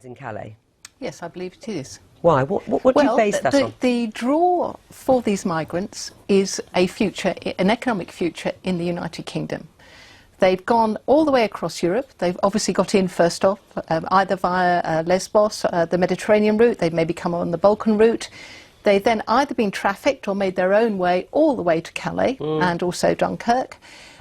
In Calais? Yes, I believe it is. Why? What do you base that on? The draw for these migrants is a future, an economic future in the United Kingdom. They've gone all the way across Europe. They've obviously got in first off, either via Lesbos, the Mediterranean route. They've maybe come on the Balkan route. They've then either been trafficked or made their own way all the way to Calais and also Dunkirk.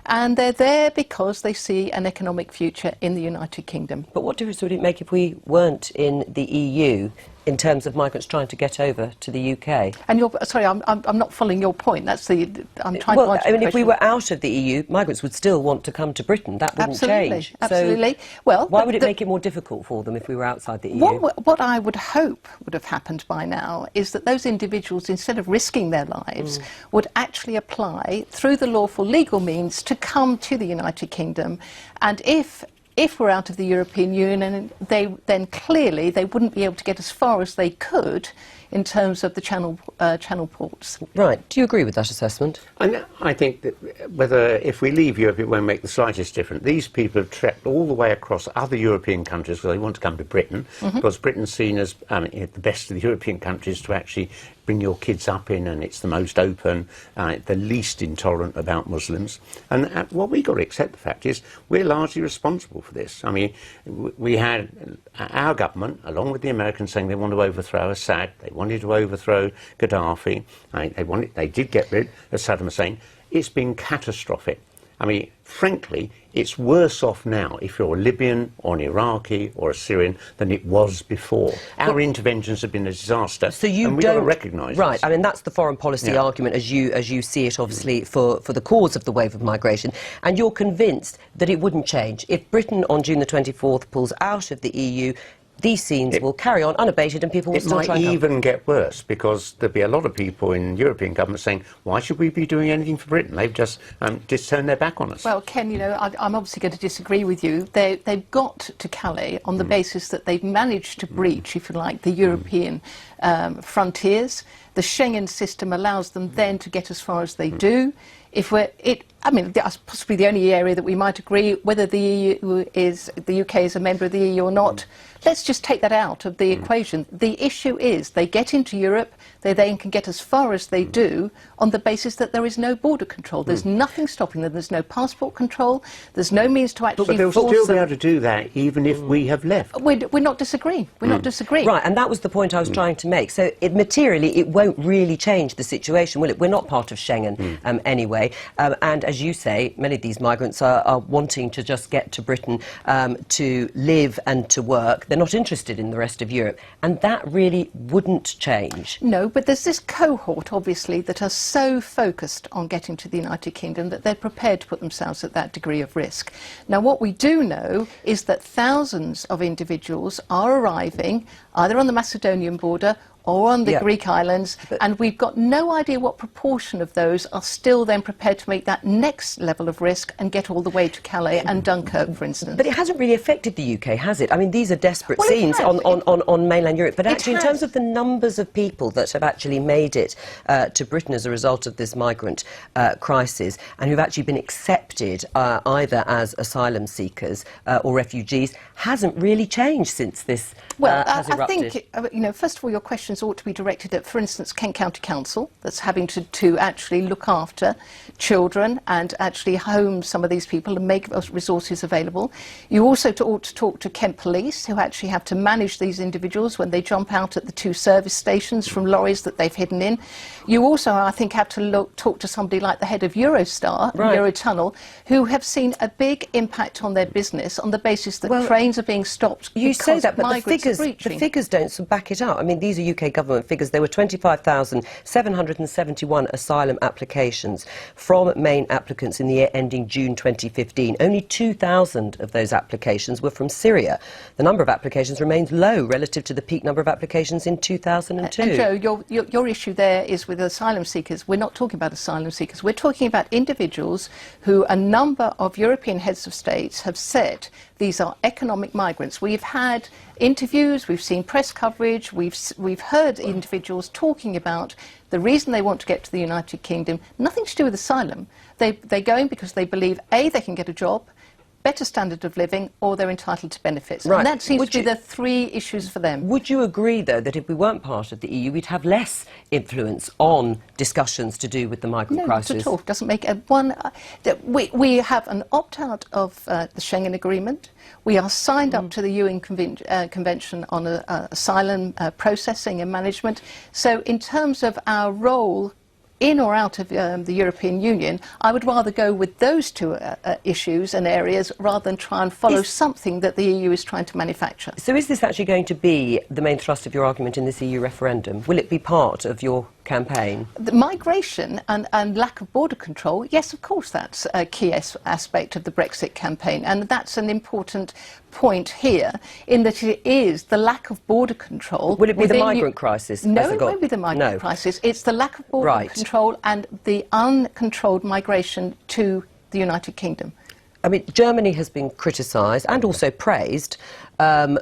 And they're there because they see an economic future in the United Kingdom. But what difference would it make if we weren't in the EU in terms of migrants trying to get over to the UK? And sorry, I'm not following your point. That's I'm trying to answer I mean, if we were out of the EU, migrants would still want to come to Britain. That wouldn't change. Absolutely. So well, why would it make it more difficult for them if we were outside the EU? What I would hope would have happened by now is that those individuals, instead of risking their lives, would actually apply through the lawful legal means to come to the United Kingdom. And if we're out of the European Union, then clearly they wouldn't be able to get as far as they could in terms of the channel ports. Right. Do you agree with that assessment? I think that if we leave Europe, it won't make the slightest difference. These people have trekked all the way across other European countries because they want to come to Britain, because Britain's seen as the best of the European countries to actually bring your kids up in, and it's the most open, the least intolerant about Muslims. And what we've got to accept the fact is we're largely responsible for this. I mean, we had our government, along with the Americans, saying they want to overthrow Assad, they wanted to overthrow Gaddafi, they did get rid of Saddam Hussein. It's been catastrophic. I mean, frankly, it's worse off now if you're a Libyan or an Iraqi or a Syrian than it was before. Our interventions have been a disaster, so you and we've got to recognise Right, this. I mean, that's the foreign policy argument as you see it, obviously, for the cause of the wave of migration. And you're convinced that it wouldn't change. If Britain, on June the 24th, pulls out of the EU, these scenes will carry on unabated and people will still try and It might even get worse, because there'll be a lot of people in European governments saying, why should we be doing anything for Britain? They've just turned their back on us. Well, Ken, you know, I'm obviously going to disagree with you. They've got to Calais on the basis that they've managed to breach, if you like, the European frontiers. The Schengen system allows them then to get as far as they do. I mean, that's possibly the only area that we might agree, whether the UK is a member of the EU or not. Let's just take that out of the equation. The issue is they get into Europe, they then can get as far as they do on the basis that there is no border control. There's nothing stopping them. There's no passport control. There's no means to actually But they'll still be able to do that even if we have left. We're not disagreeing. We're not disagreeing. Right, and that was the point I was trying to make. So materially, it won't really change the situation, will it? We're not part of Schengen anyway. And as you say, many of these migrants are wanting to just get to Britain to live and to work. They're not interested in the rest of Europe. And that really wouldn't change. No, but there's this cohort, obviously, that are so focused on getting to the United Kingdom that they're prepared to put themselves at that degree of risk. Now, what we do know is that thousands of individuals are arriving either on the Macedonian border or on the Greek islands, and we've got no idea what proportion of those are still then prepared to make that next level of risk and get all the way to Calais and Dunkirk, for instance. But it hasn't really affected the UK, has it? I mean, these are desperate scenes on mainland Europe, but actually in terms of the numbers of people that have actually made it to Britain as a result of this migrant crisis and who've actually been accepted either as asylum seekers or refugees hasn't really changed since this has erupted. I think, you know, first of all, your questions ought to be directed at, for instance, Kent County Council, that's having to actually look after children and actually home some of these people and make resources available. You also ought to talk to Kent Police, who actually have to manage these individuals when they jump out at the two service stations from lorries that they've hidden in. You also, I think, have to talk to somebody like the head of Eurostar, Eurotunnel, who have seen a big impact on their business on the basis that trains are being stopped. You say that, but the figures don't back it up. I mean, these are UK government figures. There were 25,771 asylum applications from main applicants in the year ending June 2015. Only 2,000 of those applications were from Syria. The number of applications remains low relative to the peak number of applications in 2002. And Joe, your issue there is with asylum seekers. We're not talking about asylum seekers. We're talking about individuals who a number of European heads of states have said these are economic migrants. We've had interviews, we've seen press coverage, we've heard individuals talking about the reason they want to get to the United Kingdom, nothing to do with asylum. They're going because they believe, A, they can get a job, better standard of living, or they're entitled to benefits. Right. And that seems Would to be you- the three issues for them. Would you agree, though, that if we weren't part of the EU, we'd have less influence on discussions to do with the migrant No, crisis? not at all. Doesn't make a one. We have an opt-out of the Schengen Agreement. We are signed up to the UN Convention on Asylum Processing and Management. So in terms of our role in or out of the European Union, I would rather go with those two issues and areas rather than try and follow something that the EU is trying to manufacture. So is this actually going to be the main thrust of your argument in this EU referendum? Will it be part of your campaign? The migration and lack of border control, yes, of course, that's a key aspect of the Brexit campaign, and that's an important point here, in that it is the lack of border control. Will it be the within migrant crisis? No, as a it goal? won't be the migrant No. crisis. It's the lack of border Right. control and the uncontrolled migration to the United Kingdom. I mean, Germany has been criticised and also praised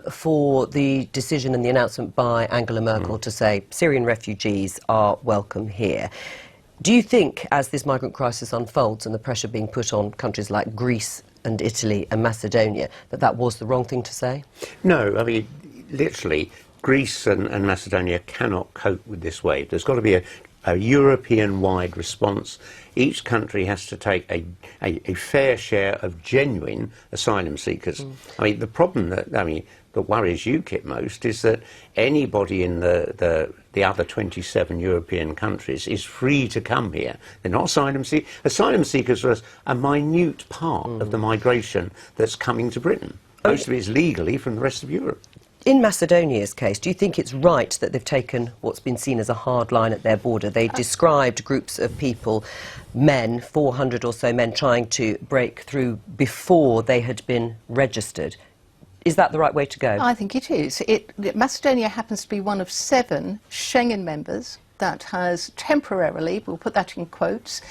for the decision and the announcement by Angela Merkel to say Syrian refugees are welcome here. Do you think, as this migrant crisis unfolds and the pressure being put on countries like Greece and Italy and Macedonia, that that was the wrong thing to say? No, I mean, literally, Greece and Macedonia cannot cope with this wave. There's got to be a European-wide response. Each country has to take a fair share of genuine asylum seekers. I mean, the problem that worries UKIP most is that anybody in the other 27 European countries is free to come here. They're not asylum seekers. Asylum seekers are a minute part of the migration that's coming to Britain. Most of it is legally from the rest of Europe. In Macedonia's case, do you think it's right that they've taken what's been seen as a hard line at their border? They described groups of people, men, 400 or so men, trying to break through before they had been registered. Is that the right way to go? I think it is. Macedonia happens to be one of 7 Schengen members that has temporarily, we'll put that in quotes,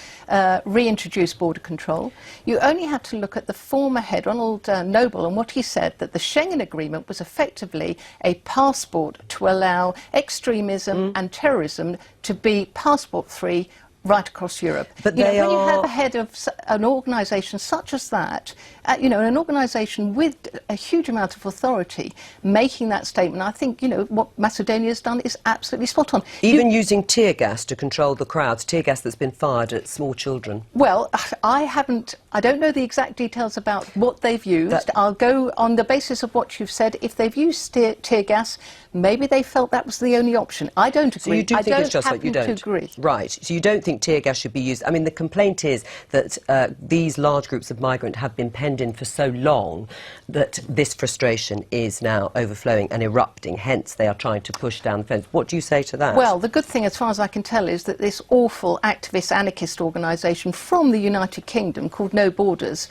reintroduced border control. You only have to look at the former head, Ronald Noble, and what he said, that the Schengen Agreement was effectively a passport to allow extremism and terrorism to be passport-free right across Europe. But when you are... have a head of an organisation such as that, an organisation with a huge amount of authority making that statement, I think, what Macedonia's done is absolutely spot on. Even using tear gas to control the crowds, tear gas that's been fired at small children. Well, I don't know the exact details about what they've used. I'll go on the basis of what you've said. If they've used tear gas, maybe they felt that was the only option. I don't agree. So you do think it's just like you don't? Agree. Right. So you don't think tear gas should be used? I mean, the complaint is that these large groups of migrants have been penned in for so long that this frustration is now overflowing and erupting. Hence, they are trying to push down the fence. What do you say to that? Well, the good thing, as far as I can tell, is that this awful activist anarchist organisation from the United Kingdom called No Borders,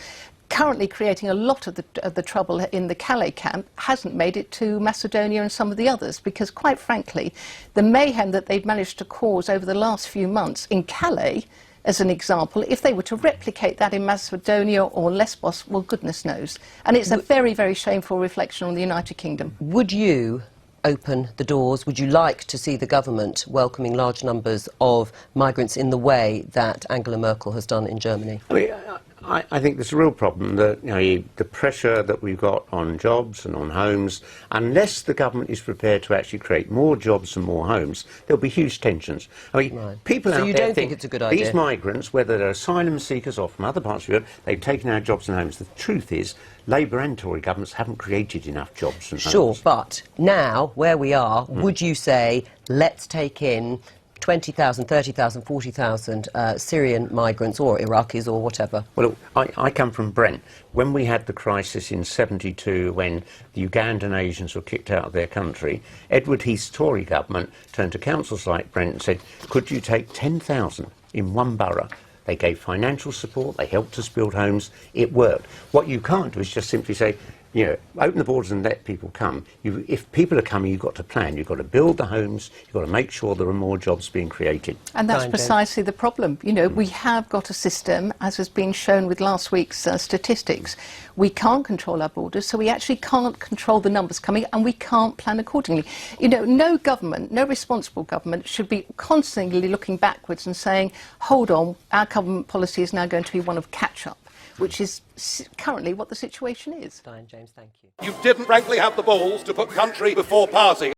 currently creating a lot of the trouble in the Calais camp, hasn't made it to Macedonia and some of the others, because quite frankly, the mayhem that they've managed to cause over the last few months in Calais, as an example, if they were to replicate that in Macedonia or Lesbos, well, goodness knows. And it's a very, very shameful reflection on the United Kingdom. Would you open the doors? Would you like to see the government welcoming large numbers of migrants in the way that Angela Merkel has done in Germany? I mean, I think there's a real problem that the pressure that we've got on jobs and on homes, unless the government is prepared to actually create more jobs and more homes, there'll be huge tensions. I mean, people out you there don't think it's a good idea? These migrants, whether they're asylum seekers or from other parts of Europe, they've taken our jobs and homes. The truth is, Labour and Tory governments haven't created enough jobs and homes. Sure, but now, where we are, would you say, let's take in 20,000, 30,000, 40,000 Syrian migrants or Iraqis or whatever? Well, I come from Brent. When we had the crisis in '72, when the Ugandan Asians were kicked out of their country, Edward Heath's Tory government turned to councils like Brent and said, could you take 10,000 in one borough? They gave financial support, they helped us build homes, it worked. What you can't do is just simply say, open the borders and let people come. If people are coming, you've got to plan. You've got to build the homes. You've got to make sure there are more jobs being created. And that's precisely the problem. We have got a system, as has been shown with last week's statistics. We can't control our borders, so we actually can't control the numbers coming, and we can't plan accordingly. No government, no responsible government should be constantly looking backwards and saying, hold on, our government policy is now going to be one of catch-up. which is currently what the situation is. Diane James, thank you. You didn't frankly have the balls to put country before party.